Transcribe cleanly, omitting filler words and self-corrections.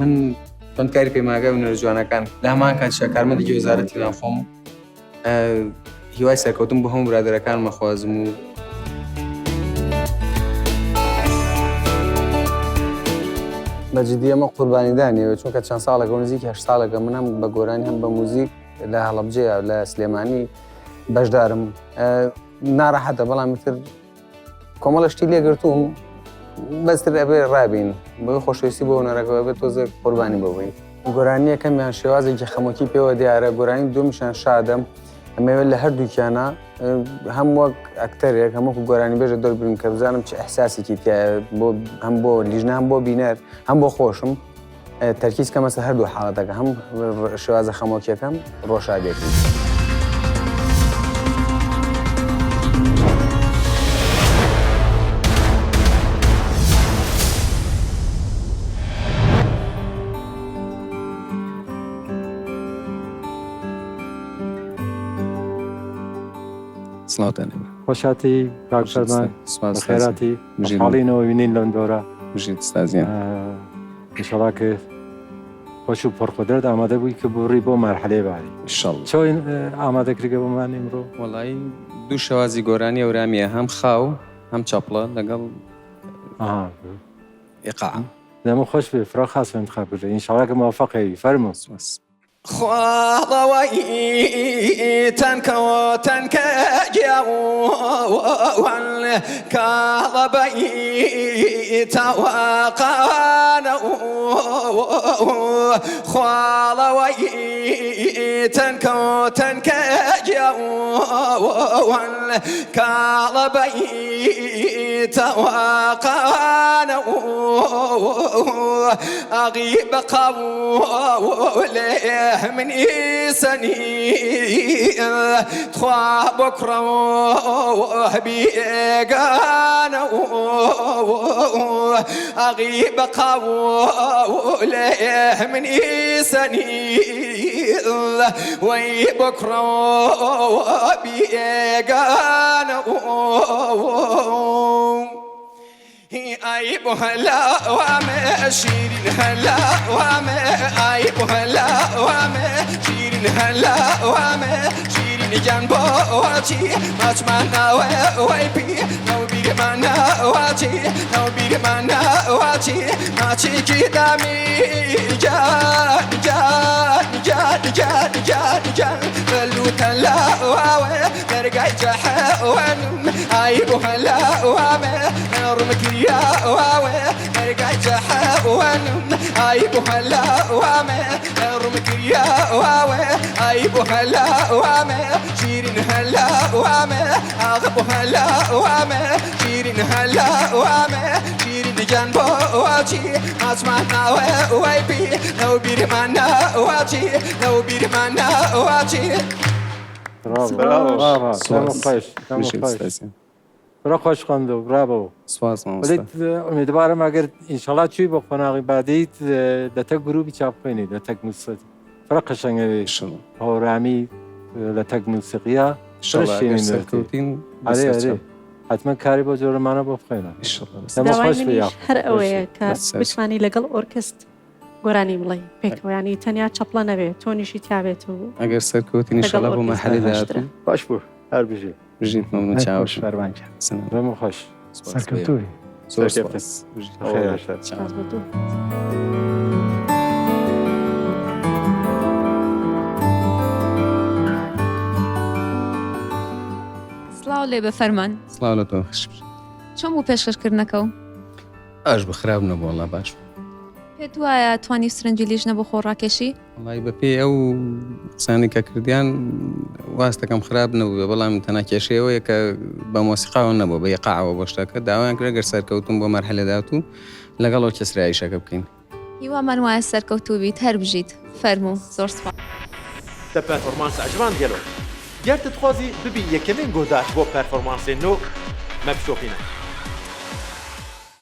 من خوێندکاری پەیمانگای و نەرجوانەکان لە هەمان کاتیشدا کارمەندێکی وەزارەتی ناوخۆم هیوای سەرکەوتن بۆ هەموو برادەرەکانم مەخوازم و بەجددی ئەمە قوربانیدانیەوە چونکە چەند ساڵێکە نزیکی 8 ساڵێکە من هەم بە گۆرانی هەم بە موزیک لە هەڵەبجەیە لە سلێمانی بەشدارم ناڕەحەتە بەڵام تر کۆمەڵە شتی لێگرتووم بەستر ئەبێ ڕابین بۆی خۆشەویستی بۆ هونەرەکەەوە بێت تۆزێک قوربانی بەوەی گۆرانی یەکەمیان شێوازێکی خەمۆکی پێوە دیارە گۆرانی دومیشان شادەم ئەمەوێت لە هەردووکیانە هەم وەک ئەکتەرێک هەمووکو گۆرانی بێژە دەربرین کە بزانم چ ئەحساسێکی تایە هەم بۆ لیژنە هەم بۆ بینەر هەم بۆ خۆشم تەرکیز کەمە سەر هەردوو حاڵەتەکە هەم شێوازە خەمۆکیەکەم ڕۆشادێتی. خۆشاتی کاک فەرمان بەخێراتی خاڵینەوە بینین لەم دۆرە ئینشەڵا کە خۆش و پڕخۆدرت ئامادە بووی کە بڕی بۆ مەرحەلەی باری چۆن ئامادەکردگە بۆمان ئێمڕۆ وەڵی دوو شێوازی گۆرانی ئەورامیە هەم خاو هەم چاپڵە لەگەڵ ئێقاع دەمە خۆش بێ فرا خاص انتخاب بکرێ ئینشەڵا کە موفەقی فەرموو خواڵەوەی تەنکە گیاوان کاڵەبەی تاواقانە خواڵەوەی تەنکە گیاوان کاڵەبەی تاواقانە ئاغی بەقاو لێ منی سنی تخوا بكرة بيقانا أغيب قوليه مني سني وي بكرة بيقانا أيب هلا ومشيرين هلا أيب هلا ومشيرين هلا ومشيرين جنبه واتي ماتمانا ويبي نو بيرمانا واتي نو بيرمانا واتي ماتي كدامي جان فلو تلا واوي ترجع جحوان أيب هلا ومشيرين يا واوي ترجع جحوان أيب هلا ومشيرين يا واوي أيب هلا شيرين هلا أغب هلا شيرين هلا شيرين جنبه واتي أسمعنا ويبي لو بيرمانا واتي لو بيرمانا واتي برافو برا خوش خواندو برافو ولی امیدوارم اگر انشالله چی با قناقی بعدی لتک گروهی چاپ کنید لتک موسیقی فرق قشنگه هورامی لتک موسیقیه انشالله سرکوتین آره حتما کاری با جور منو بخیرم انشالله خوش بیا هر اوه که بتوانی لگل ارکست گرانی ملی پیک و یعنی تنیا چپلا نبی تونیشی تیابت و اگر سرکوتین انشالله با محلی داتون باش بور هر بجی بجید ممنون چاوش فرمانجا سلام خوش سرکوتوی سرکوتس خیر سلااو لێ بە فەرمان سڵاو لە تۆ خش چۆن بوو پێشکەشکردنەکەو ئاش بخراب نەبوو وەڵا باش پێت وایە توانی سرنجی لیژنە بۆ خۆڕاکێشی وڵی بە پێی ئەو قسانی کە کردیان واستەکەم خراب نەبوو بەڵام تەنها کێشەیەوەیە کە بە مۆسیقاوە نەبوو بە یقاعەوە بۆ شتەکە داوایان کرد گەر سەرکەوتم بۆ مەرحەلەدات و لەگەڵەوە کەسراییشەکە بکەین هیوامان وایە سەرکەوتوو بیت هەر بژیت فەرموو زۆر سوپاس تا پەرفۆرمانس عجبان دیالۆ گەر تتخوازی ببی یەکەمین گۆداش بۆ پەرفۆرمانسێ نۆ مەبشۆپینە